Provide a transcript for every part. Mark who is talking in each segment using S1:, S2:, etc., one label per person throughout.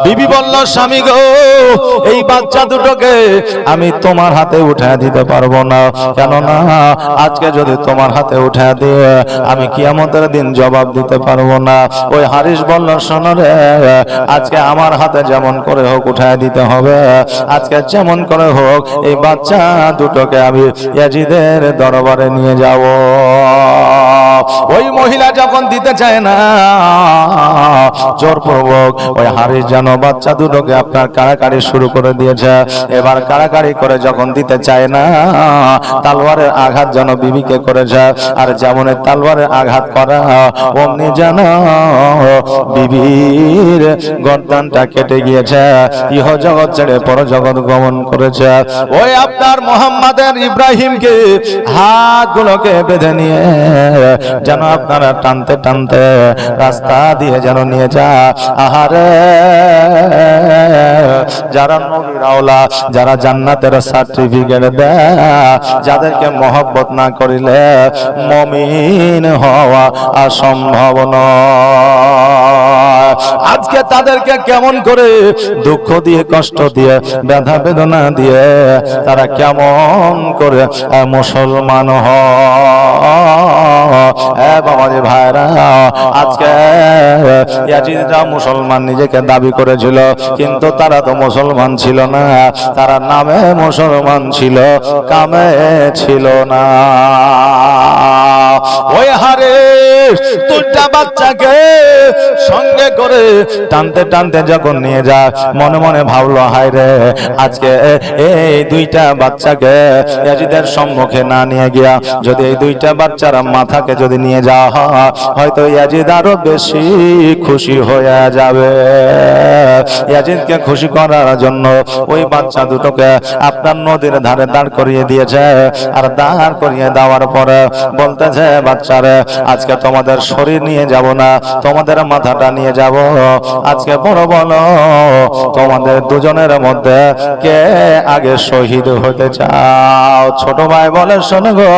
S1: বিবি বলল, স্বামী গো, এই বাচ্চা দুটোকে আমি তোমার হাতে উঠে দিতে পারবো না। কেননা আজকে যদি তোমার হাতে উঠে দিয়ে আমি কিয়ামতের দিন জবাব দিতে পারবো না। ওই হারিস বলল, শোনো রে, আজকে আমার হাতে যেমন করে হোক উঠে দিতে হবে। আজকে যেমন করে হোক এই বাচ্চা দুটোকে আমি ইয়াজিদের দরবারে নিয়ে যাব। ওই মহিলা যখন দিতে চায় না, জোরপূর্বক ওই হারিস যেন বাচ্চা দুটোকে আপনার কাড়াকাড়ি শুরু করে দিয়েছে। এবার কাড়াকাড়ি করে যখন দিতে চায় না, তালওয়ারের আঘাত যেন বিবিকে করেছে। আর যেমন তালওয়ারের আঘাত করা, অমনি যেন বিবির গর্দানটা কেটে গিয়েছে। ইহ জগৎ ছেড়ে পর জগৎ গমন করেছে। ওই আপনার মোহাম্মদের ইব্রাহিমকে হাতগুলোকে বেঁধে নিয়ে যেন আপনারা টানতে টানতে রাস্তা দিয়ে যেন নিয়ে যা। আহারে, যারা নবীর আওলা, যারা জান্নাতের সার্টিফিকেট দেয়, যাদেরকে মহব্বত না করিলে মুমিন হওয়া অসম্ভব নয়। আজকে তাদেরকে কেমন করে দুঃখ দিয়ে, কষ্ট দিয়ে, ব্যথা বেদনা দিয়ে তারা কেমন করে মুসলমান হয়। বাবাজি ভাইরা, আজকে ইয়াজিদরা মুসলমান নিজেকে দাবি করেছিল, কিন্তু তারা তো মুসলমান ছিল না। তারা নামে মুসলমান ছিল, কামে ছিল না। ওই হারে দুইটা বাচ্চাকে সঙ্গে করে টানতে টানতে যখন নিয়ে যায়, মনে মনে ভাবলো, হায় রে, আজকে এই দুইটা বাচ্চাকে ইয়াজিদের সম্মুখে না নিয়ে গিয়া যদি এই দুইটা বাচ্চার মাথাকে যদি নিয়ে যাওয়া হয়, হয়তো ইয়াজিদ আরো বেশি খুশি হয়ে যাবে। ইয়াজিদকে খুশি করার জন্য ওই বাচ্চা দুটোকে আপনার নদীর ধারে দাঁড় করিয়ে দিয়েছে। আর দাঁড় করিয়ে দেওয়ার পরে বলতেছে, বাচ্চারে, আজকে তোমাদের শরীর নিয়ে যাব না, তোমাদের মাথাটা নিয়ে যাব। আজকে বড় বলো, তোমাদের দুজনের মধ্যে কে আগে শহীদ হতে চাও? ছোট ভাই বলে, শোনো গো,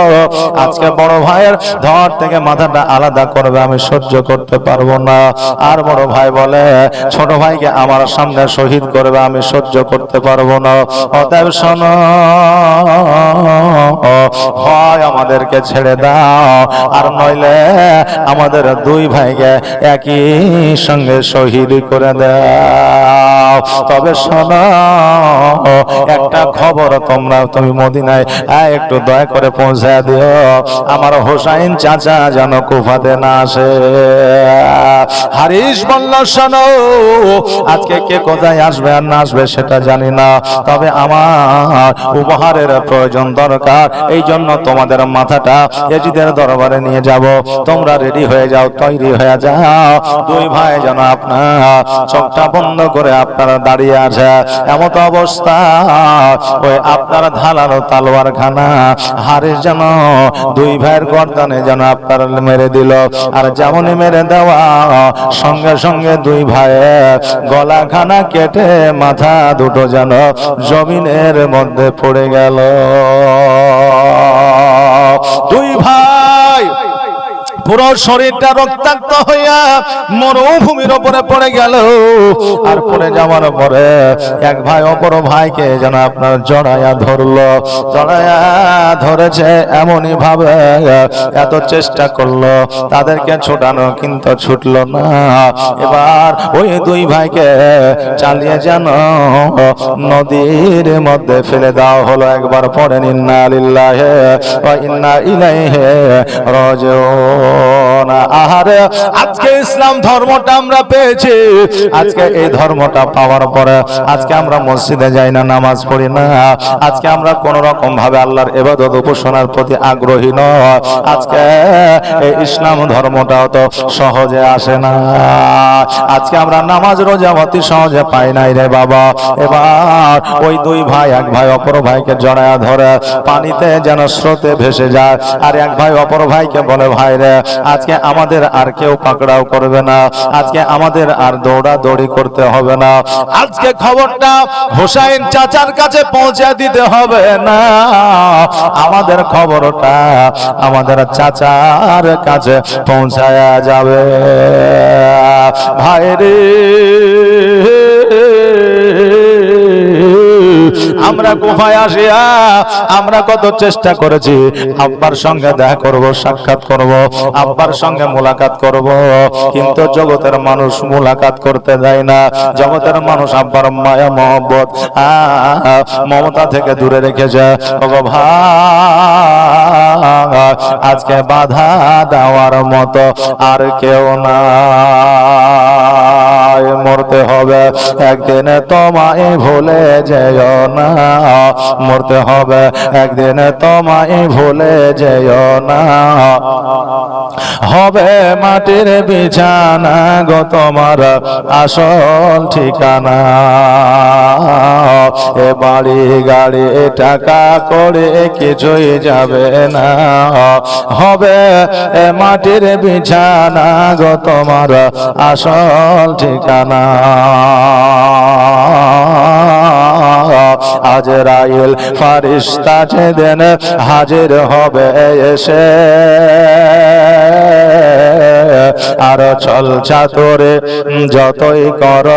S1: আজকে বড় ভাইয়ের ধর থেকে মাথাটা আলাদা করবে আমি সহ্য করতে পারবো না। আর বড় ভাই বলে, ছোট ভাইকে আমার সামনে শহীদ করবে আমি সহ্য করতে পারবো না। অতএব শোনো, হয় আমাদেরকে ছেড়ে দাও, আর নইলে আমাদের দুই ভাইকে একই সঙ্গে শহীদ করে দাও। তবে শোনো, একটা খবর তুমি মদিনায় একটু দয়া করে পৌঁছে দিও, আমার হোসাইন চাচা যেন কুফাতে না আসে। হারিস বলল, শোনো, আজকে কে কোথায় আসবে আর না আসবে সেটা জানি না, তবে আমার উপহারের প্রয়োজন দরকার। এই জন্য তোমাদের মাথাটা ইয়াজিদের দরবারে নিয়ে যাব। তোমরা রেডি হয়ে যাও, তৈরি হয়ে যাও। দুই ভাই যেন আপনার চোখটা বন্ধ করে আপনারা দাঁড়িয়ে আছে। এমত অবস্থা, ওই আপনার ধারালো তালোয়ার খানা হারিস যেন দুই ভাইয়ের গর্দানে যেন আপনার মেরে দিল। আর যেমনই মেরে দেওয়া সঙ্গে সঙ্গে দুই ভাইয়ের গলা খানা কেটে মাথা দুটো যেন জমিনের মধ্যে পড়ে গেল। দুই ভাই পুরো শরীরটা রক্তাক্ত হইয়া মরুভূমির উপরে পড়ে গেল। আর পড়ে যাওয়ার পরে এক ভাই অপর ভাইকে যেন আপনার জড়াইয়া ধরলো। জড়াইয়া ধরেছে এমনই ভাবে, এত চেষ্টা করলো তাদেরকে ছুটানো, কিন্তু ছুটলো না। এবার ওই দুই ভাইকে চালিয়ে যেন নদীর মধ্যে ফেলে দেওয়া হলো। একবার পড়েন, ইন্না লিল্লাহি ওয়া ইন্না ইলাইহি রাজিউন। আহারে, আজকে ইসলাম ধর্মটা আমরা পেয়েছি। আজকে এই ধর্মটা পাওয়ার পরে আজকে আমরা মসজিদে যাই না, নামাজ পড়ি না। আজকে আমরা কোন রকম ভাবে আল্লাহর ইবাদত উপাসনার প্রতি আগ্রহী নয়। আজকে এই ইসলাম ধর্মটাও তো সহজে আসে না। আজকে আমরা নামাজ রোজা অতি সহজে পাই নাই রে বাবা। এবার ওই দুই ভাই, এক ভাই অপর ভাইকে জড়ায়া ধরে পানিতে যেন স্রোতে ভেসে যায়। আর এক ভাই অপর ভাইকে বলে, ভাই রে, আজকে আমাদের আর কেউ পাকড়াও করবে না, আজকে আমাদের আর দৌড়াদৌড়ি করতে হবে না। আজকে খবরটা হোসাইন চাচার কাছে পৌঁছে দিতে হবে না, আমাদের খবরটা আমাদের চাচার কাছে পৌঁছায়া যাবে। ভাই রে, আমরা কুফায় আসিয়া আমরা কত চেষ্টা করেছি আব্বার সঙ্গে দেখা করব, সাক্ষাৎ করব, আব্বার সঙ্গে মোলাকাত করব, কিন্তু জগতের মানুষ মোলাকাত করতে দেয় না। জগতের মানুষ আব্বার মায়া মহব্বত মমতা থেকে দূরে রেখেছে। ওগো ভাই, আজকে বাধা দেওয়ার মতো আর কেউ না। মরতে হবে একদিন, তোমায় ভুলে যেও না। মরতে হবে একদিন, তোমায় ভুলে যেও না। হবে মাটির বিছানা গো তোমার আসল ঠিকানা। এ বাড়ি গাড়ি টাকা করে কিছুই যাবে না। হবে এ মাটির বিছানা গো তোমার আসল ঠিকানা। আজরাইল ফারিস্তা যেদিন হাজির হবে এসে, আর চল চাতুরে যতই কর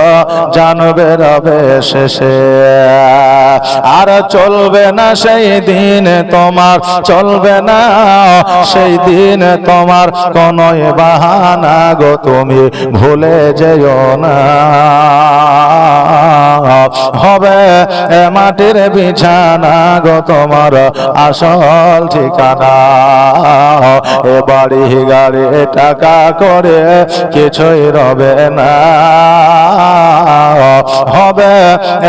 S1: জানবে রবে শেষে। আর চলবে না সেই দিন তোমার, চলবে না সেই দিন তোমার কোনো বাহানা গো, তুমি ভুলে যেও না। হবে মাটির বিছানা গো তোমার আসল ঠিকানা। এ বাড়ি গাড়ি টাকা করে কিছুই রবে না। হবে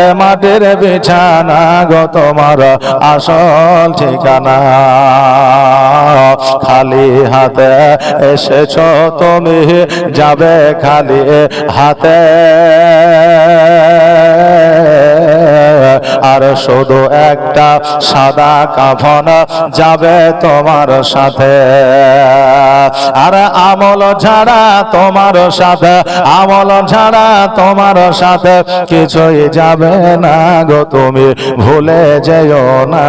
S1: এ মাটির বিছানা গো তোমার আসল ঠিকানা। খালি হাতে এসেছ তুমি, যাবে খালি হাতে। আর শুধু একটা সাদা কাফন যাবে তোমার সাথে। আর আমল ছাড়া তোমার সাথে, আমল ছাড়া তোমার সাথে কিছুই যাবে না গো, তুমি ভুলে যেও না।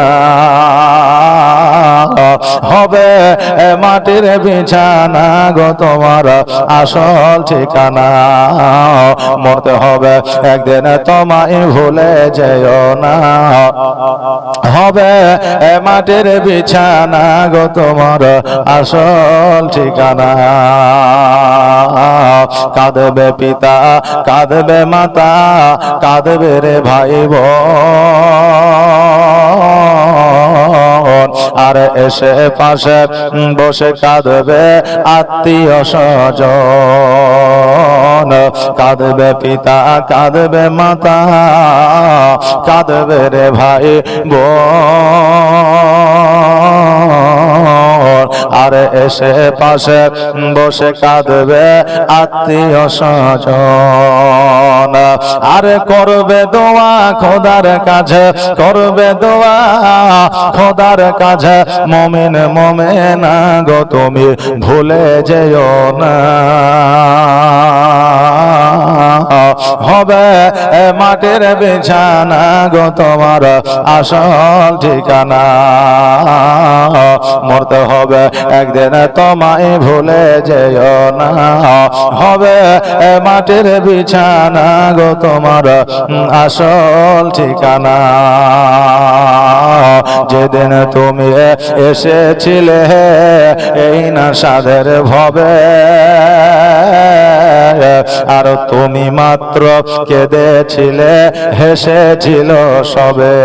S1: হবে মাটির বিছানা গো তোমার আসল ঠিকানা। মরতে হবে একদিন, তোমায় ভুলে যেও না। হবে মাটির বিছানা গো তোমার আসল ঠিকানা। কাঁদবে পিতা, কাঁদবে মাতা, কাঁদবে রে ভাই বোন। আর এসে পাশে বসে কাঁদবে আত্মীয় স্বজন। কাঁদবে পিতা, কাঁদবে মাতা, কাঁদবে রে ভাই বোন। আর এসে পাশে বসে কাঁদবে আত্মীয় স্বজন। আর করবে দোয়া খোদার কাছে, করবে দোয়া খোদার কাছে। মুমিন মুমিনা গো তুমি ভুলে যেও না। হবে মাটির বিছানা গো তোমার আসল ঠিকানা। মরতে হবে একদিন, তোমায় ভুলে যেও না। হবে মাটির বিছানা গো তোমার আসল ঠিকানা। যেদিন তুমি এসেছিলে এই না সাদের ভবে, আর তুমি মাত্র কেঁদেছিলে, হেসেছিল সবে।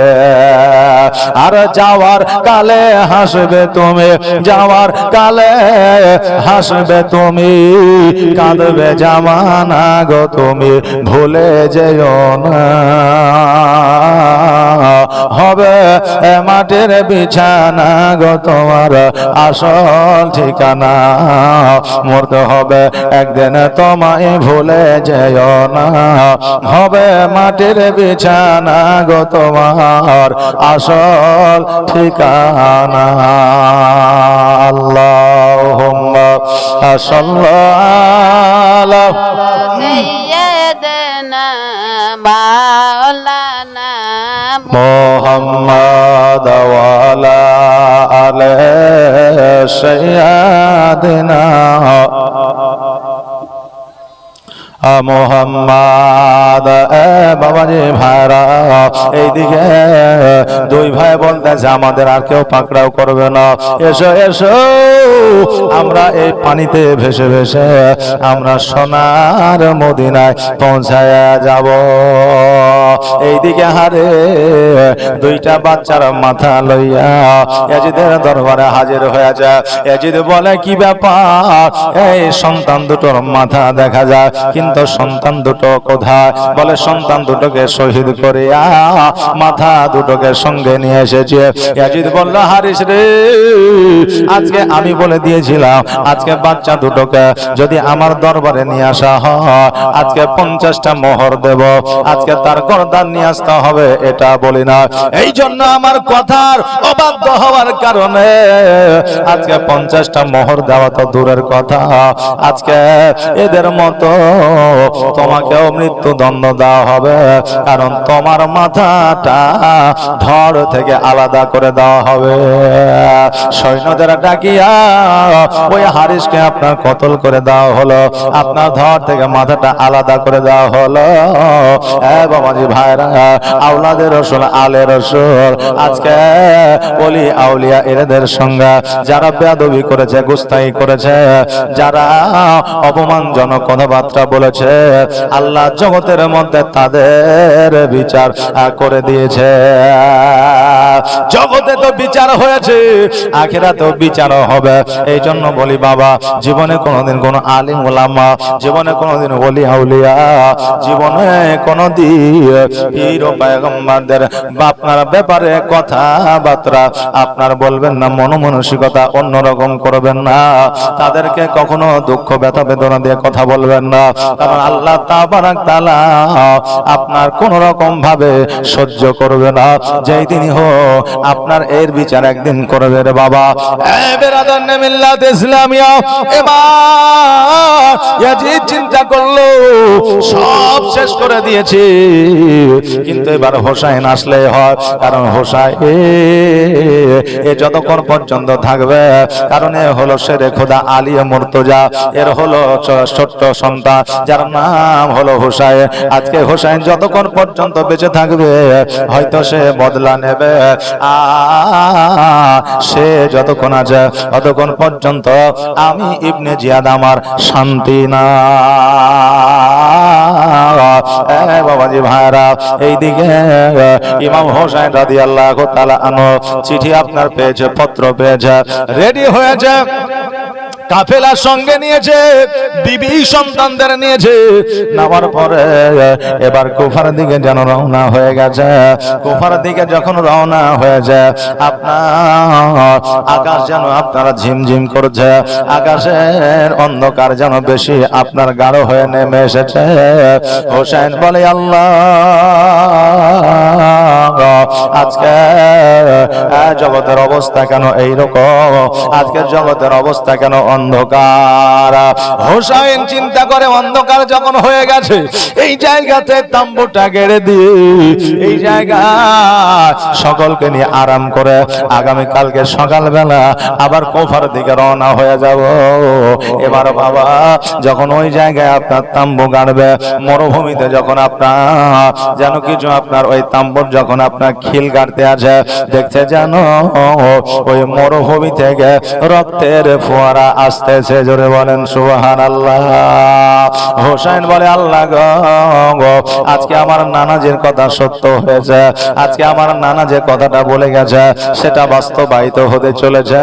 S1: আর যাওয়ার কালে হাসবে তুমি, যাওয়ার কালে হাসবে তুমি। কাঁদবে জামানা গো তুমি ভুলে যেও না। হবে মাটির বিছানা গো তোমার আসল ঠিকানা। মরতে হবে একদিন, তোমায় ভুলে যেও না। হবে মাটির বিছানা গো তোমার আসল ঠিকানা। আল্লাহুম্মা সাল্লাল্লাহু
S2: সাইয়্যিদানা মাওলানা
S1: মুহাম্মদ ওয়া আলা আলি সাইয়্যিদিনা মোহাম্মদ। বাবাজি ভাইরা, এইদিকে দুই ভাই বলতেছে আমাদের আর কেউ পাকড়াও করবে না, এসো এসো আমরা এই পানিতে ভেসে ভেসে আমরা সোনার মদিনায় পৌঁছায়া যাব। এইদিকে হারে দুইটা বাচ্চার মাথা লইয়া ইয়াজিদের দরবারে হাজির হয়ে যায়। ইয়াজিদ বলে কি ব্যাপার, এই সন্তান দুটোর মাথা দেখা যায় কিন্তু সন্তান দুটো কোথায়? বলে সন্তান দুটোকে শহীদ করিয়া মাথা দুটোকে সঙ্গে নিয়ে এসেছে। ইয়াজিদ বলল হারিস রে, আজকে আমি বলে দিয়েছিলাম আজকে বাচ্চা দুটোকে যদি আমার দরবারে নিয়ে আসা হয় আজকে 50টা মোহর দেব, আজকে তার গর্দান নিয়ে আসতে হবে, এটা বলি না। এই জন্য আমার কথার অবাধ্য হওয়ার কারণে আজকে 50টা মোহর দেওয়া তো দূরের কথা, আজকে এদের মতো তোমাকেও মৃত্যুদণ্ড দেওয়া হবে, কারণ তোমার মাথাটা ধড় থেকে আলাদা করে দেওয়া হবে। সৈন্যদের ডাকিয়া ওই হারিসকে আপনার কতল করে দেওয়া হলো, আপনার ধড় থেকে মাথাটা আলাদা করে দেওয়া হলো। বাবাজি ভাইরা, আওলাদের রসুল আলে রসুল আজকে বলি আউলিয়া এদের সঙ্গে যারা বেয়াদবি করেছে, গুস্তাখি করেছে, যারা অপমানজনক কথাবার্তা বলেছে, আল্লাহ জগতের মধ্যে তাদের বিচার করে দিয়েছে। জগতে তো বিচার হয়েছে, আখিরাতেও বিচার হবে। এই জন্য বলি বাবা, জীবনে কোনোদিন কোন আলিম ওলামা, জীবনে কোনোদিন ওলি আউলিয়া, জীবনে কোনোদিন পীর ও পয়গম্বরদের আপনার ব্যাপারে কথাবার্তা আপনার বলবেন না, মনমানসিকতা অন্যরকম করবেন না, তাদেরকে কখনো দুঃখ ব্যথা বেদনা দিয়ে কথা বলবেন না, কারণ আল্লাহ তাবারাক তাআলা আপনার কোন রকম ভাবে সহ্য করবে না। যেই দিনই হোক আপনার এর বিচার একদিন করবে রে বাবা। বেরাদার মিল্লাত ইসলামিয়া এবার ইয়াজিদ চিন্তা করলো সব শেষ করে দিয়েছে, কিন্তু এবার হোসাইন আসলে হয়, কারণ হোসাইন এ যতক্ষণ পর্যন্ত থাকবে, কারণ এ হলো শেরে খোদা আলী মুর্তজা, এর হলো ছোট্ট সন্তান যার নাম হলো হোসাইন। আজকে হোসাইন যতক্ষণ পর্যন্ত বেঁচে থাকবে হয়তো সে বদলা নেবে, সে যতক্ষণ আছে ততক্ষণ পর্যন্ত আমি ইবনে জিয়াদ আমার শান্তি না। বাবাজি ভাইরা, এইদিকে ইমাম হোসেন রাদিয়াল্লাহু তাআলা আনহু চিঠি আপনার পেয়েছে, পত্র পেয়েছে, রেডি হয়েছে, কাফেলার সঙ্গে নিয়েছে, বিবি সন্তানদের নিয়েছে, নামার পরে এবার কুফার দিকে যেন রওনা হয়ে গেছে। কুফার দিকে যখন রওনা হয়েছে, আপনার আকাশ যেন আপনারা ঝিমঝিম করছে, আকাশের অন্ধকার যেন বেশি আপনার গাঢ় হয়ে নেমে এসেছে। হোসেন বলে আল্লাহ, আজকে জগতের অবস্থা কেন এইরকম, আজকে জগতের অবস্থা কেন অন্ধকার। হোসেন চিন্তা করে অন্ধকার যখন হয়ে গেছে, এই জায়গাতে তাম্বুটা গেড়ে দিয়ে এই জায়গা সকলকে নিয়ে আরাম করে আগামী কালকে সকালবেলা আবার কুফার দিকে রওনা হয়ে যাব। এবার বাবা যখন ওই জায়গায় আপনার তাম্বু গাড়বে, মরুভূমিতে যখন আপনার যেন কিছু আপনার ওই তাম্বুর যখন আপনার খিল গাড়তে আছে, দেখছে যেন ওই মরুভূমি থেকে রক্তের ফোয়ারা আসতেছে। জোরে বলেন সুবহানাল্লাহ। হোসেন বলে আল্লাহ গো, আজকে আমার নানাজির কথা সত্য হয়েছে, আজকে আমার নানা যে কথাটা বলে গেছে সেটা বাস্তবায়িত হতে চলেছে,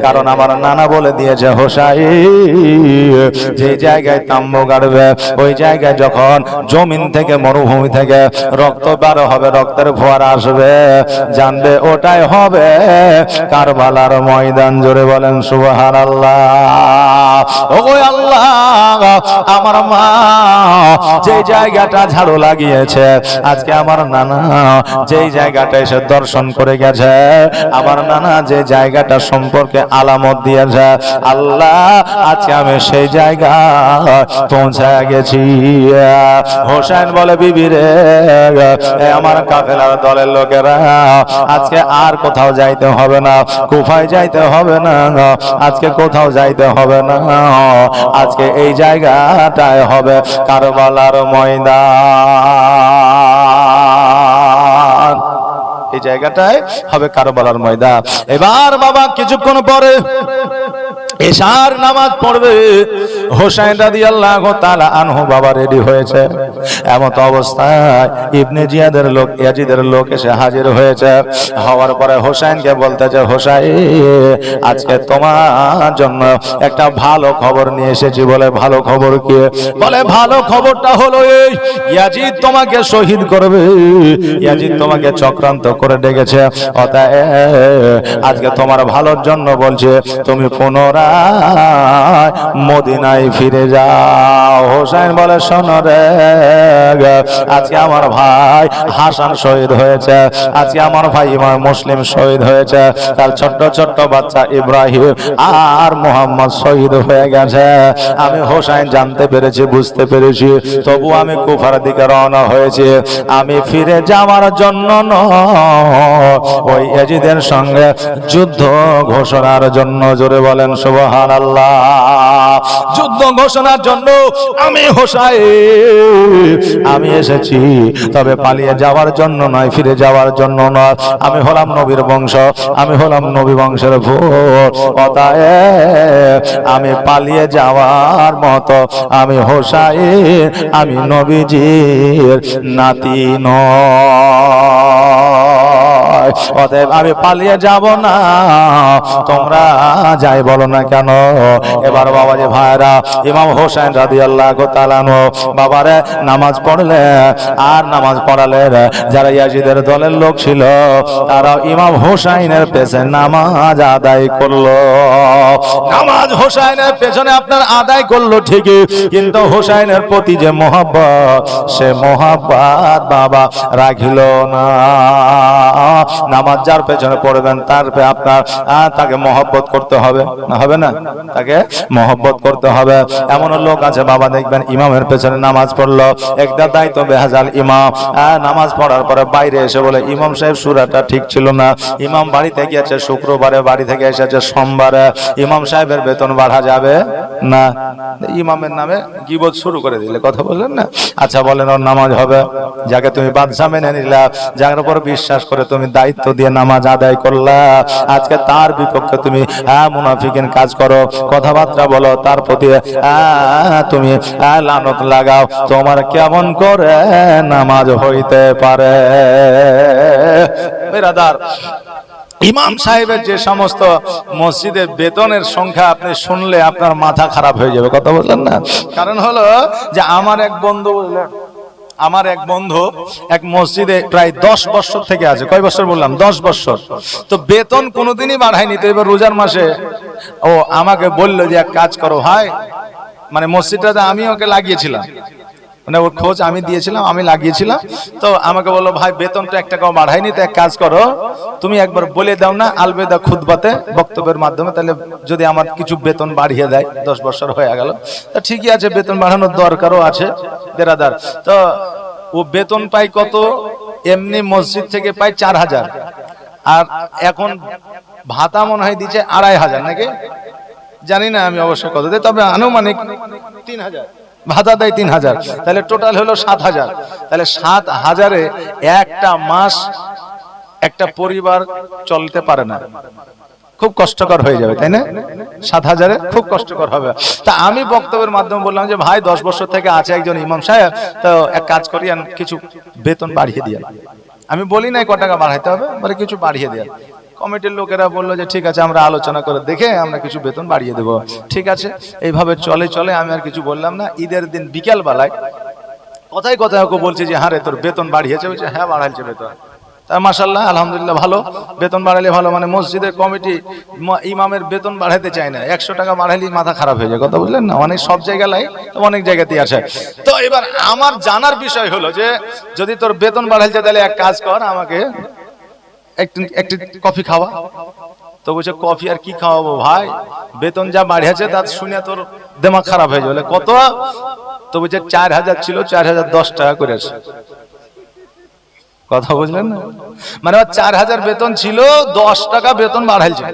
S1: কারণ আমার নানা বলে দিয়েছে হোসাইন যে জায়গায় তাম্বু গাড়বে ওই জায়গায় যখন জমিন থেকে মরুভূমি থেকে রক্ত বার হবে, রক্তের ফোয়ারা আসবে, জানবে ওটাই হবে কারবালার ময়দান। জোরে বলেন সুবহানাল্লাহ। ওগো আল্লাহ, আমার মা যে জায়গাটা ঝাড়ু লাগিয়েছে, আজকে আমার নানা যেই জায়গাটা এসে দর্শন করে গেছে, আমার নানা যে জায়গাটা সম্পর্কে আলামত দিয়েছে, আল্লাহ আজকে আমি সেই জায়গা পৌঁছায় গেছি। হোসেন বলে বিবি রে, আমার কাফেলার দলের লোকেরা আজকে আর কোথাও যাইতে হবে না, কুফায় যাইতে হবে না, আজকে কোথাও যাইতে হবে না, আজকে এই জায়গাটায় হবে কারবালার ময়দান। এই জায়গাটায় হবে কারবালার ময়দান। এবার বাবা কিছুক্ষণ পরে এশার নামাজ পড়বে। হোসেন রাদিয়াল্লাহু তাআলা আনহু বাবা রেডি হয়েছে। এমত অবস্থায় ইবনে জিয়াদের লোক, ইয়াজিদের লোক এসে হাজির হয়েছে। হওয়ার পরে হোসেনকে বলতেছে, হোসেন আজকে তোমার জন্য একটা ভালো খবর নিয়ে এসেছি। বলে ভালো খবর কি? বলে ভালো খবরটা হলো এই, ইয়াজিদ তোমাকে শহীদ করবে। ইয়াজিদ তোমাকে চক্রান্ত করে ডেকেছে, অতএব আজকে তোমার ভালোর জন্য বলছে তুমি পুনরায় মদিনায় ফিরে যাও। হোসেন বলে শোনো রে, আজকে আমার ভাই হাসান শহীদ হয়েছে, আজকে আমার ভাই ইমাম মুসলিম শহীদ হয়েছে, তার ছোট্ট ছোট্ট বাচ্চা ইব্রাহিম আর মোহাম্মদ শহীদ হয়ে গেছে। আমি হোসেন জানতে পেরেছি, বুঝতে পেরেছি, তবু আমি কুফার দিকে রওনা হয়েছি। আমি ফিরে যাওয়ার জন্য নয়, ওই ইয়াজিদের সঙ্গে যুদ্ধ ঘোষণার জন্য। জোরে বলেন সুবহানাল্লাহ। যুদ্ধ ঘোষণার জন্য আমি হোসেন আমি এসেছি, তবে পালিয়ে যাওয়ার জন্য নয়, ফিরে যাওয়ার জন্য নয়। আমি হলাম নবীর বংশ, আমি হলাম নবী বংশের ভূত, অতএব আমি পালিয়ে যাওয়ার মতো আমি হোসেন, আমি নবীজির নাতি নয়, অতএব আমি পালিয়ে যাব না। তোমরা যাই বলো না কেন। এবার বাবাজি ভাইরা, ইমাম হোসেন রাদিয়াল্লাহু তাআলা আনহু বাবারে নামাজ পড়লে, আর নামাজ পড়ালে যারা ইয়াজিদের দলের লোক ছিল তারা ইমাম হোসেনের পেছনে নামাজ আদায় করলো। নামাজ হোসেনের পেছনে আপনার আদায় করলো ঠিকই, কিন্তু হোসেনের প্রতি যে মহব্বত, সে মহব্বত বাবা রাখিল না। নামাজ যার পেছনে পড়বেন তার আপনার তাকে মহব্বত করতে হবে, না হবে না? তাকে মহব্বত করতে হবে। এমন লোক আছে বাবা, দেখবেন ইমামের পেছনে নামাজ পড়লো, একটা দায়িত্ব বেহাজাল ইমাম, নামাজ পড়ার পরে বাইরে এসে বলে ইমাম সাহেব সূরাটা ঠিক ছিল না। ইমাম বাড়িতে গিয়েছে শুক্রবারে, বাড়ি থেকে এসেছে সোমবারে, ইমাম সাহেবের বেতন বাড়া যাবে না। ইমামের নামে গীবত শুরু করে দিলে, কথা বললেন না? আচ্ছা বলেন, ওর নামাজ হবে? যাকে তুমি বাদশা মেনে নিলা, যার উপর বিশ্বাস করে তুমি দায়িত্ব দিয়ে নামাজ আদায় করলা, আজকে তার বিপক্ষে তুমি মুনাফিকিন কাজ করো, কথাবার্তা বলো, তার প্রতি তুমি লানত লাগাও, তোমার কেমন করে নামাজ হইতে পারে? বিরাদার, ইমাম সাহেবের যে সমস্ত মসজিদে বেতনের সংখ্যা আপনি শুনলে আপনার মাথা খারাপ হয়ে যাবে, কথা বললেন না? কারণ হলো যে আমার এক বন্ধু এক মসজিদে প্রায় 10 বছর থেকে আছে। কয় বছর বললাম? 10 বছর। তো বেতন কোনোদিনই বাড়ায়নি। তো এবার রোজার মাসে ও আমাকে বললো যে এক কাজ করো ভাই, মানে মসজিদটাতে আমি ওকে লাগিয়েছিলাম, মানে ওর খোঁজ আমি দিয়েছিলাম, আমি লাগিয়েছিলাম। তো আমাকে বললো ভাই বেতনটা 1 টাকাও বাড়ায়নি, তো এক কাজ করো, তুমি একবার বলে দাও না আলবেদা খুতবাতে, বক্তব্যের মাধ্যমে, তাহলে যদি আমার কিছু বেতন বাড়িয়ে দেয়। 10 বছর হয়ে গেল, তো ঠিকই আছে, বেতন বাড়ানোর দরকারও আছে বেরাদার। তো ও বেতন পাই কত? এমনি মসজিদ থেকে পাই 4000, আর এখন ভাতা মনে হয় দিচ্ছে 2500 নাকি, জানি না আমি অবশ্য কত দেয়, তবে আনুমানিক 3000 ভাতা দেয়, 3000, তাহলে টোটাল হলো 7000। তাহলে 7000-এ একটা মাস একটা পরিবার চলতে পারে না, খুব কষ্টকর হয়ে যাবে, তাই না? 7000-এ খুব কষ্টকর হবে। তা আমি বক্তব্যের মাধ্যমে বললাম যে ভাই 10 বছর থেকে আছে একজন ইমাম সাহেব, তো এক কাজ করি, কিছু বেতন বাড়িয়ে দিয়ে। আমি বলি নাই ক টাকা বাড়াইতে হবে, বলে কিছু বাড়িয়ে দেয়। কমিটির লোকেরা বললো যে ঠিক আছে, আমরা আলোচনা করে দেখে আমরা কিছু বেতন বাড়িয়ে দেবো। ঠিক আছে, এইভাবে চলে আমি আর কিছু বললাম না। ঈদের দিন বিকেল বেলায় কথায় কথায় ওকে বলছি যে হ্যাঁ রে, তোর বেতন বাড়িয়েছে? বলছে হ্যাঁ বাড়াইছে বেতন। তা মাশাআল্লাহ, আলহামদুলিল্লাহ, ভালো, বেতন বাড়ালে ভালো। মানে মসজিদের কমিটি ইমামের বেতন বাড়াইতে চায় না, 100 টাকা বাড়াইলেই মাথা খারাপ হয়ে যায়, কথা বুঝলেন না? অনেক সব জায়গায়, অনেক জায়গাতেই আছে। তো এবার আমার জানার বিষয় হলো যে যদি তোর বেতন বাড়াইছে তাহলে এক কাজ কর, আমাকে একটু কফি খাওয়া। তো বলছে কফি আর কি খাওয়াবো ভাই, বেতন যা বাড়িয়েছে তা শুনে তোর দিমাগ খারাপ হয়ে যাবে। কত? তো বলছে 4000 ছিল, 4010 টাকা করেছে। কথা বুঝলেন না? মানে 4000 বেতন ছিল, 10 টাকা বেতন বাড়াইছে,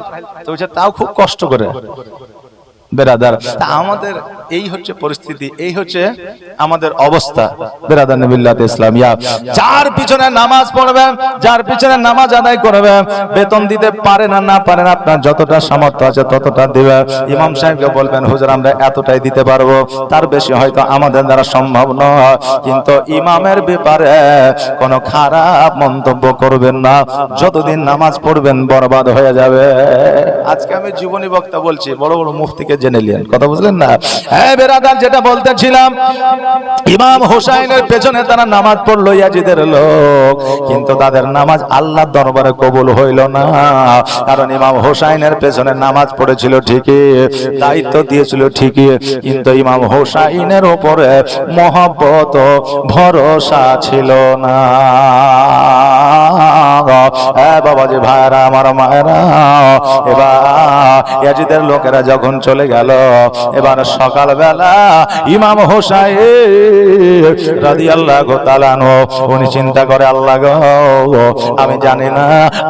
S1: তো বলছে তাও খুব কষ্ট করে। বেরাদার, তা আমাদের এই হচ্ছে পরিস্থিতি, এই হচ্ছে আমাদের অবস্থা। বেরাদার মিল্লাত ইসলামিয়া, যার পিছনে নামাজ পড়বে, যার পিছনে নামাজ আদায় করবে, বেতন দিতে পারে না, না পারে না, আপনার যতটা সামর্থ্য আছে ততটা দিবে। ইমাম সাহেবকে বলবেন হুজুর আমরা এতটাই দিতে পারবো, তার বেশি হয়তো আমাদের দ্বারা সম্ভব নয়, কিন্তু ইমামের ব্যাপারে কোনো খারাপ মন্তব্য করবেন না। যতদিন নামাজ পড়বেন বরবাদ হয়ে যাবে। আজকে আমি জীবনী বক্তা বলছি, বড় বড় মুফতিকে জেনে নিলেন, কথা বুঝলেন না? হ্যাঁ বেরাদার, যেটা বলতেছিলাম, ইমাম হোসাইনের পেছনে তারা নামাজ পড়লো, ইয়াজিদের লোক, কিন্তু তাদের নামাজ আল্লাহর দরবারে কবুল হইল না। কারণ ইমাম হোসাইনের পেছনে নামাজ পড়েছিল ঠিকই, দায়িত্ব দিয়েছিল ঠিকই, কিন্তু ইমাম হোসাইনের উপরে মহব্বত ভরসা ছিল না। বাবাজি ভাইরা, আমার মায়েরা, এবার ইয়াজিদের লোকেরা যখন চলে গেল, এবার সকালবেলা ইমাম হোসাইন রাদিয়াল্লাহু তাআলা আনহু উনি চিন্তা করে, আল্লাহ গো, আমি জানি না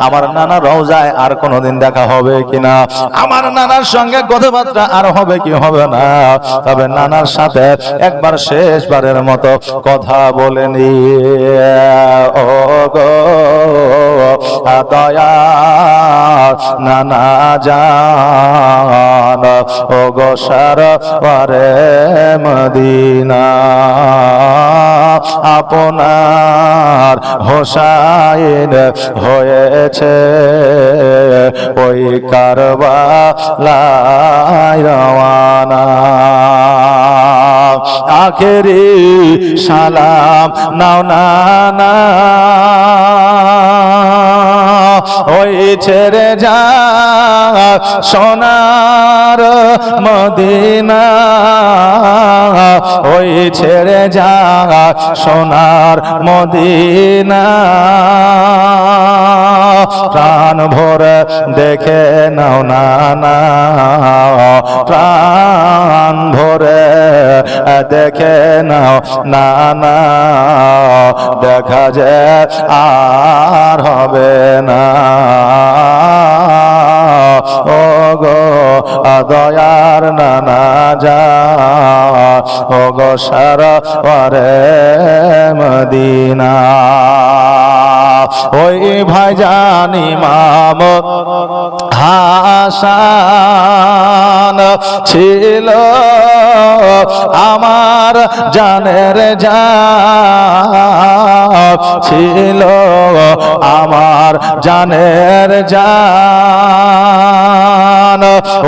S1: আমার নানা রওজায় আর কোনোদিন দেখা হবে কিনা, আমার নানার সঙ্গে কথাবার্তা আর হবে কি হবে না, তবে নানার সাথে একবার শেষবারের মতো কথা বলে নি। ও গো দয়া নানা জান, ও গো সরওয়ারে মদিনা, আপনার হোসাইন হয়েছে ওই কারবালায় রওয়ানা, আখেরি সালাম নাও নানা, ওই ছেড়ে যা সোনার মদিনা, ওই ছেড়ে যা সোনার মদিনা, প্রাণ ভরে দেখে নাও নানা, প্রাণ ভরে দেখে নাও নানা, দেখা যে আর হবে না। ও গো দয়ার নানা যা, ও গো সরওয়ারে মদিনা, ওই ভাইজান ইমাম হাসান ছিল আমার জানের জান, ছিল আমার জানের জান,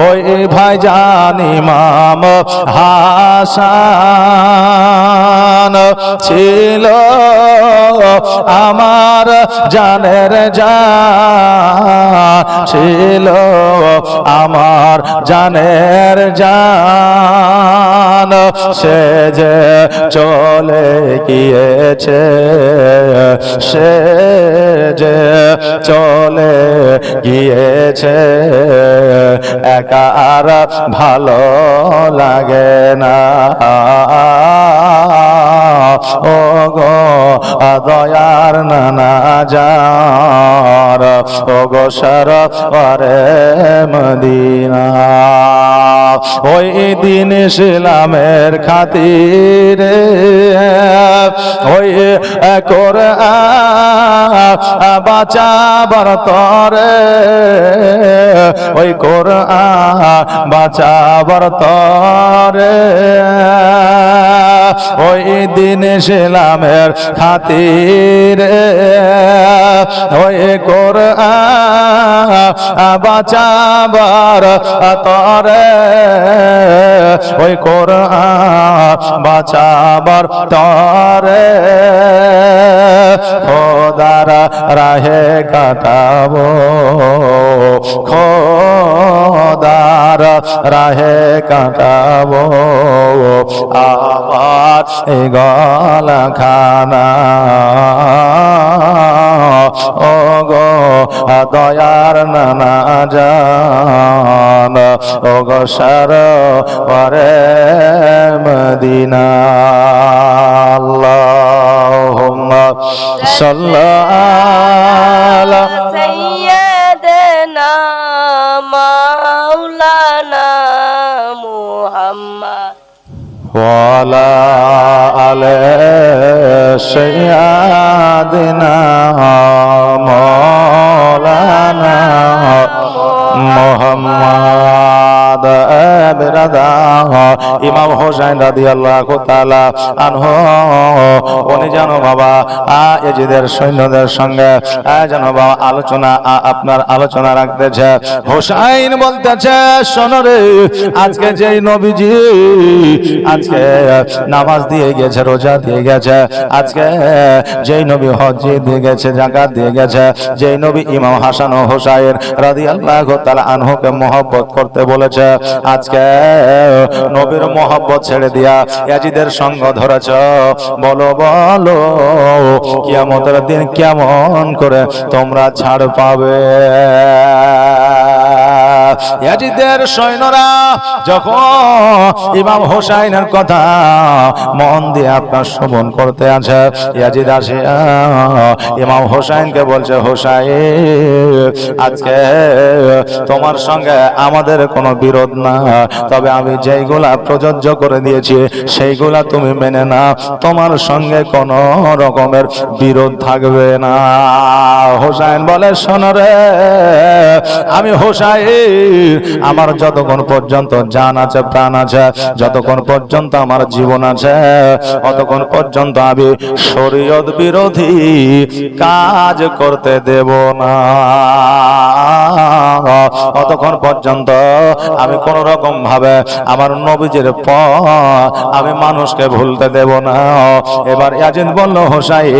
S1: ওই ভাইজান ইমাম হাসান ছিল আমার জানের জান, ছিল আমার জানের জান, সে যে চলে গিয়েছে, সে যে চলে গিয়েছে, একা আর ভালো লাগে না। ও গো দয়ার নানা জান, ও গো সরওয়ারে মদিনা, ওই দিন ইসলামের খাতিরে, ওই কোরআন বাঁচাবার তরে, ওই কোরআন বাঁচাবার তরে, ওই দিন ইসলামের খাতিরে, ওই কোরআন বাঁচাবার তরে, ওই কোরআন বাঁচাবার তরে, খোদার রাহে কাটাবো, খোদার রাহে কাটাবো আমার এই গলা খানা। ও গো দয়ার নানা জান, ও গো সরওয়ারে মদিনা। আল্লাহ আল্লাহুম্মা সাল্লি আলা
S2: সাইয়্যিদিনা মাওলানা মুহাম্মদ
S1: ওয়ালা আলে সাইয়্যিদিনা মাওলানা মুহাম্মদ বিরাদা ইমাম হোসেন রাদিয়াল্লাহু তাআলা আনহু উনি জানো বাবা ইয়াজিদের সৈন্যদের সঙ্গে জানো বাবা আপনার আলোচনা রাখতেছে। হোসেন বলতেছে শোনো রে, আজকে যেই নবীজি আজকে নামাজ দিয়ে গেছে, রোজা দিয়ে গেছে, আজকে যেই নবী হজ দিয়ে গেছে, যাকাত দিয়ে গেছে, যেই নবী ইমাম হাসান ও হোসাইন রাদিয়াল্লাহু তাআলা আনহুকে মহব্বত করতে বলেছে, আজকে নবীর মহব্বত ছেড়ে দিয়া ইয়াজিদের সঙ্গ ধরেছ। বলো বলো কিয়ামতের দিন কেমন করে তোমরা ছাড় পাবে? ইয়াজিদের সৈন্যরা যখন ইমাম হোসাইনের কথা মন দিয়ে আপনার শ্রবণ করতে আছে, ইয়াজিদ আসিয়া ইমাম হোসাইনকে বলছে, হোসাইন আজকে তোমার সঙ্গে আমাদের কোনো বিরোধ না, তবে আমি যেইগুলা প্রযোজ্য করে দিয়েছি সেইগুলা তুমি মেনে না, তোমার সঙ্গে কোনো রকমের বিরোধ থাকবে না। হোসাইন বলে শোনো রে, আমি হোসাইন আমার যতক্ষণ পর্যন্ত জান আছে, প্রাণ আছে, যতক্ষণ পর্যন্ত আমার জীবন আছে, ততক্ষণ পর্যন্ত আমি শরীয়ত বিরোধী কাজ করতে দেব না। ততক্ষণ পর্যন্ত আমি কোন রকম ভাবে আমার নবীজির পথ আমি মানুষকে ভুলতে দেব না। এবার ইয়াজিদ বলল, হোসাইন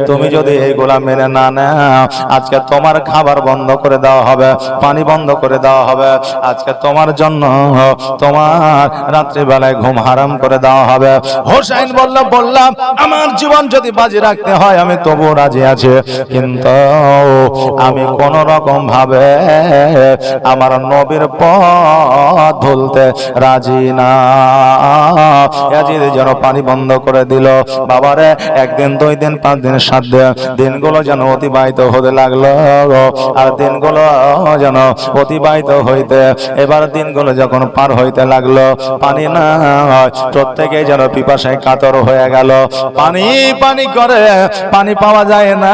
S1: তুমি যদি এইগুলা মেনে না নাও, আজকে তোমার খাবার বন্ধ করে দেওয়া হবে, পানি বন্ধ করে দেওয়া হবে, আজকে তোমার জন্য তোমার রাত্রিবেলায় ঘুম হারাম করে দেওয়া হবে। হোসাইন বললাম আমার জীবন যদি বাজি রাখতে হয় আমি তবু রাজি আছি, কিন্তু আমি কোন রকম ভাবে আমার নবীর পথ ভুলতে রাজি না। ইয়াজিদ যেন পানি বন্ধ করে দিল। বাবারে একদিন, 2 দিন, 5 দিন, 7 দিন, দিনগুলো যেন অতিবাহিত হতে লাগলো। আর দিনগুলো যেন অতিবাহিত হইতে, এবার দিনগুলো যখন পার হইতে লাগলো, পানি না প্রত্যেকেই যেন পিপাসায় কাতর হয়ে গেল। পানি পানি করে পানি পাওয়া যায় না।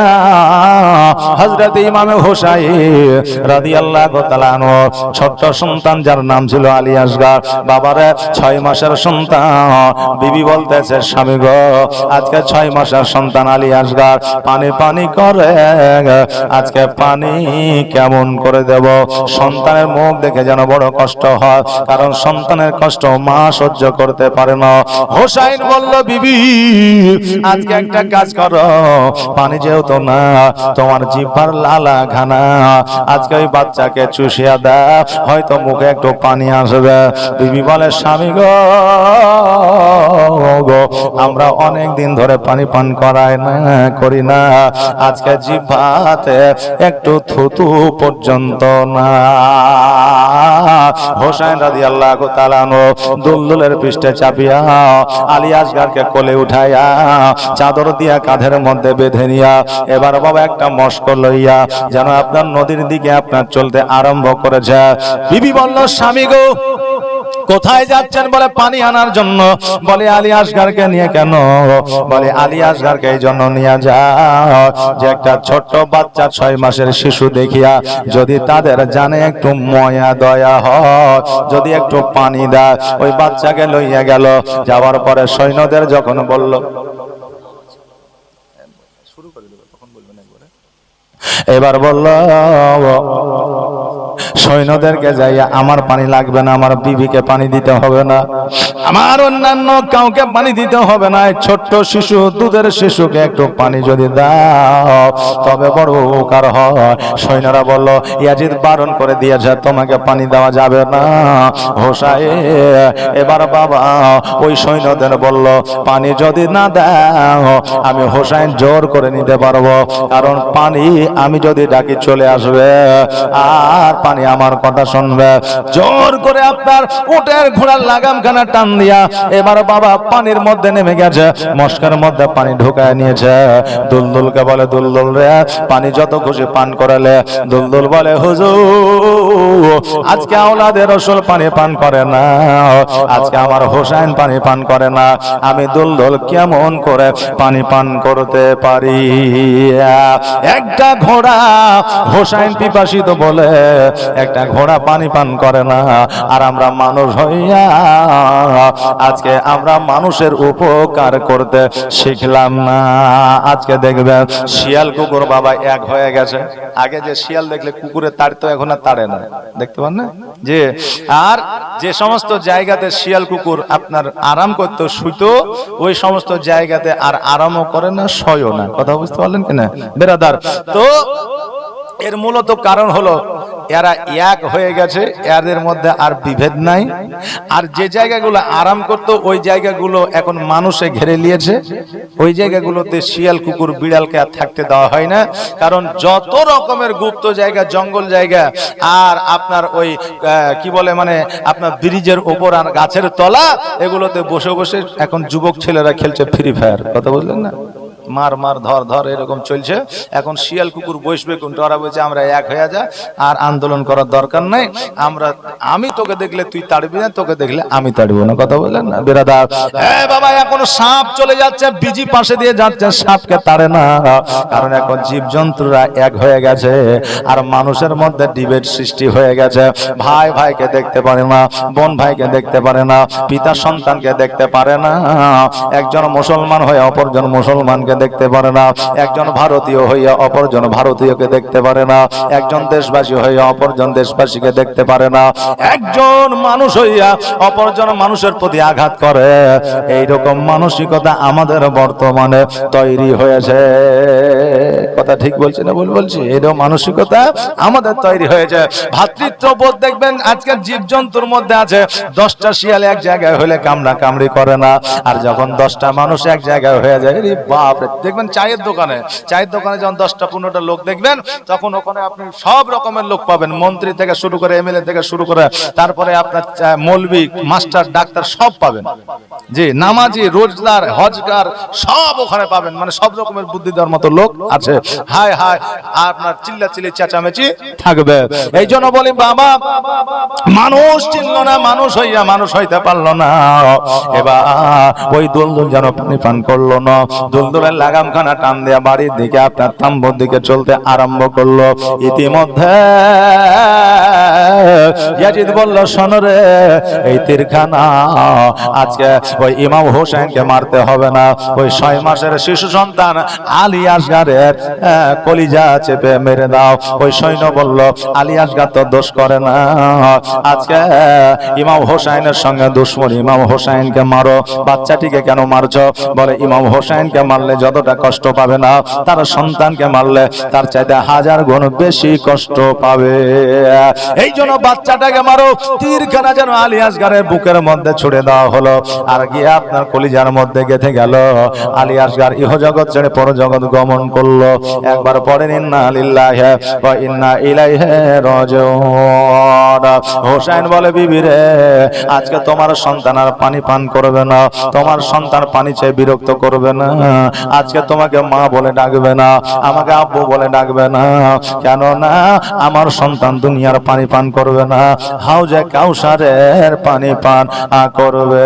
S1: হযরত ইমাম হোসাইন রাদিয়াল্লাহু তাআলা আনহু ছোট্ট সন্তান যার নাম ছিল আলী আসগর, বাবারে 6 মাসের সন্তান। বিবি বলতেছে, স্বামী গো আজকে 6 মাসের সন্তান আলী আসগর পানি পানি করে, আজকে পানি কেমন করে দেব? সন্তানের মুখ দেখে যেন বড় কষ্ট হয়, কারণ সন্তানের কষ্ট মা সহ্য করতে পারে না। হোসাইন বলল, বিবি আজকে একটা কাজ করো, পানি যেহেতু না, তোমার জিহ্বার লালা ঘানা আজকে ওই বাচ্চাকে চুষিয়া দাও, হয়তো মুখে একটু পানি আসবে। বিবি বলে, স্বামী গো আমরা অনেক দিন ধরে পানি পান করি না, আজকে জিহ্বাতে একটু থুতু পর্যন্ত না। হোসেন রাদিয়াল্লাহু তাআলা আনহু দুলদুলের পৃষ্ঠে চাপিয়া আলী আসগরকে কোলে উঠাইয়া চাদর দিয়া কাঁধের মধ্যে বেঁধে নিয়া এবার বাবা একটা মশক লইয়া যেন আপনার নদীর দিকে আপনার চলতে আরম্ভ করেছে। বিবি বলল, স্বামী গো কোথায় যাচ্ছেন? বলে পানি আনার জন্য। বলে আলী আসগরকে নিয়ে কেন? বলে আলী আসগরকে এই জন্য নিয়ে যাও যে একটা ছোট্ট বাচ্চা 6 মাসের শিশু দেখিয়া যদি তাদের জানে একটু মায়া দয়া হয়, যদি একটু পানি দেয়। ওই বাচ্চাকে লইয়া গেল। যাওয়ার পরে সৈন্যদের যখন বলল, এবার বলল সৈন্যদেরকে যাইয়া আমার পানি লাগবে না, আমার বিবিকে পানি দিতে হবে না, আমার অন্যান্য কাউকে পানি দিতে হবে না, ছোট্ট শিশু দুধের শিশুকে একটু পানি যদি দাও তবে বড় উপকার হয়। সৈন্যরা বলল, ইয়াজিদ বারণ করে দিয়েছে তোমাকে পানি দেওয়া যাবে না। হোসাইন এবার বাবা ওই সৈন্যদের বলল, পানি যদি না দাও আমি হোসাইন জোর করে নিতে পারবো, কারণ পানি আমি যদি ডাকি চলে আসবে, আর পানি আমার কথা শুনবে। জোর করে আপনার উটের ঘোড়ার লাগামখানা টান দিয়া এবার বাবা পানির মধ্যে নেমে গেছে, মস্কার মধ্যে পানি ঢুকায় নিয়েছে। দুলদুলকে বলে, দুলদুল রে পানি যত খুশি পান করালে। দুলদুল বলে, হুজুর আজকে আওলাদের রসুল পানি পান করে না, আজকে আমার হোসাইন পানি পান করে না, আমি দুলদুল কেমন করে পানি পান করতে পারি? একটা ঘোড়া হোসাইন পিপাসিত বলে একটা ঘোড়া পানি পান করে না, আর আমরা মানুষ হইয়া আজকে আমরা মানুষের উপকার করতে শিখলাম না। আজকে দেখবেন শিয়াল কুকুর বাবা এক হয়ে গেছে। আগে যে শিয়াল দেখলে কুকুরে তাড়তো, এখন আর তাড়ে না, দেখতে পান না যে? আর যে সমস্ত জায়গাতে শিয়াল কুকুর আপনার আরাম করতো, শুইতো, ওই সমস্ত জায়গাতে আর আরামও করে না, শয়ও না। কথা বুঝতে পারলেন কিনা বেরাদার? তো এর মূলত কারণ হলো এরা এক হয়ে গেছে, এদের মধ্যে আর বিভেদ নাই। আর যে জায়গাগুলো আরাম করতো ওই জায়গাগুলো এখন মানুষে ঘিরে নিয়েছে, ওই জায়গাগুলোতে শিয়াল কুকুর বিড়ালকে আর থাকতে দেওয়া হয় না। কারণ যত রকমের গুপ্ত জায়গা, জঙ্গল জায়গা, আর আপনার ওই কি বলে মানে আপনার ব্রিজের ওপর আর গাছের তলা, এগুলোতে বসে বসে এখন যুবক ছেলেরা খেলছে ফ্রি ফায়ার। কথা বললেন না? মার মার ধর ধর এরকম চলছে। এখন শিয়াল কুকুর বসবে কোনটা, ওরা বলছে আমরা এক হয়ে যা, আর আন্দোলন করার দরকার নাই, আমি তোকে দেখলে তুই তাড়বি না, তোকে দেখলে আমি তাড়বো না। কথা বললেন না বেরাদার? হ্যাঁ বাবা, এখন সাপ চলে যাচ্ছে, বিজি পাশে দিয়ে যাচ্ছে, সাপকে তাড়ে না, কারণ এখন জীবজন্তুরা এক হয়ে গেছে, আর মানুষের মধ্যে ডিবেট সৃষ্টি হয়ে গেছে। ভাই ভাইকে দেখতে পারে না, বোন ভাইকে দেখতে পারে না, পিতা সন্তানকে দেখতে পারে না, একজন মুসলমান হয়ে অপরজন মুসলমানকে দেখতে পারে না, একজন ভারতীয় হইয়া অপরজন ভারতীয়কে দেখতে পারে না, একজন দেশবাসী হইয়া অপরজন দেশবাসীকে দেখতে পারে না, একজন মানুষ হইয়া অপরজন মানুষের প্রতি আঘাত করে। এইরকম মানসিকতা আমাদের বর্তমানে তৈরি হয়েছে। কথা ঠিক বলছি না ভুল বলছি? এরকম মানসিকতা আমাদের তৈরি হয়েছে। ভ্রাতৃত্ববোধ দেখবেন আজকের জীবজন্তুর মধ্যে আছে। 10টা শিয়াল এক জায়গায় হলে কামড়া কামড়ি করে না, আর যখন 10টা মানুষ এক জায়গায় হয়ে যায়, বাপ দেখবেন চায়ের দোকানে যখন 10টা 15টা লোক দেখবেন, তখন ওখানে আপনি সব রকমের লোক পাবেন, মন্ত্রী থেকে শুরু করে এমএলএ থেকে শুরু করে, তারপরে আপনার মৌলবি, মাস্টার, ডাক্তার সব পাবেন, জি নামাজি, রোজদার, হজগার সব ওখানে পাবেন। মানে সব রকমের বুদ্ধি দেওয়ার মতো লোক আছে। হায় হায়, আপনার চিল্লাচিল্লি চেঁচামেচি থাকবে। এই জন্য বলি বাবা, মানুষ চিনল না, মানুষ হইয়া মানুষ হইতে পারলো না। এবার ওই দুলদুল যেন পানি পান করলো না, দুলদুলের লাগামখানা টান দেয়া বাড়ির দিকে আপনার তাম্বুর দিকে চলতে আরম্ভ করলো। ইতিমধ্যে ইয়াজিদ বলল, শোনো রে, এই তীরখানা আজকে ওই ইমাম হোসেনকে মারতে হবে না, ওই 6 মাসের শিশু সন্তান আলী আসগারের কলিজা চেপে মেরে দাও। ওই সৈন্য বলল, আলী আসগার তো দোষ করে না, আজকে ইমাম হোসেনের সঙ্গে দুশ্মন, ইমাম হোসেনকে মারো। বাচ্চাটিকে কেন মারছো? বলে ইমাম হোসেনকে মারলে যতটা কষ্ট পাবে না, তার সন্তানকে মারলে তার চাইতে 1000 গুণ বেশি কষ্ট পাবে। এই জন্য বাচ্চাটাকে মারো। তীরখানা যেন আলী আসগারের বুকের মধ্যে ছুড়ে দেওয়া হলো, আর গিয়ে আপনার কলিজার মধ্যে গেঁথে গেল। আলী আসগার ইহজগৎ ছেড়ে পরজগৎ গমন করলো। একবার পড়েন, ইন্না লিল্লাহি ওয়া ইন্না ইলাইহি রাজিউন। হোসেন বলে, বিবি রে, আজকে তোমার সন্তান আর পানি পান করবে না, তোমার সন্তান পানি চেয়ে বিরক্ত করবে না, আজকে তোমাকে মা বলে ডাকবে না, আমাকে আব্বু বলে ডাকবে না, কেন না আমার সন্তান দুনিয়ার পানি পান করবে না, হাউজে কাউসারের পানি পান করবে।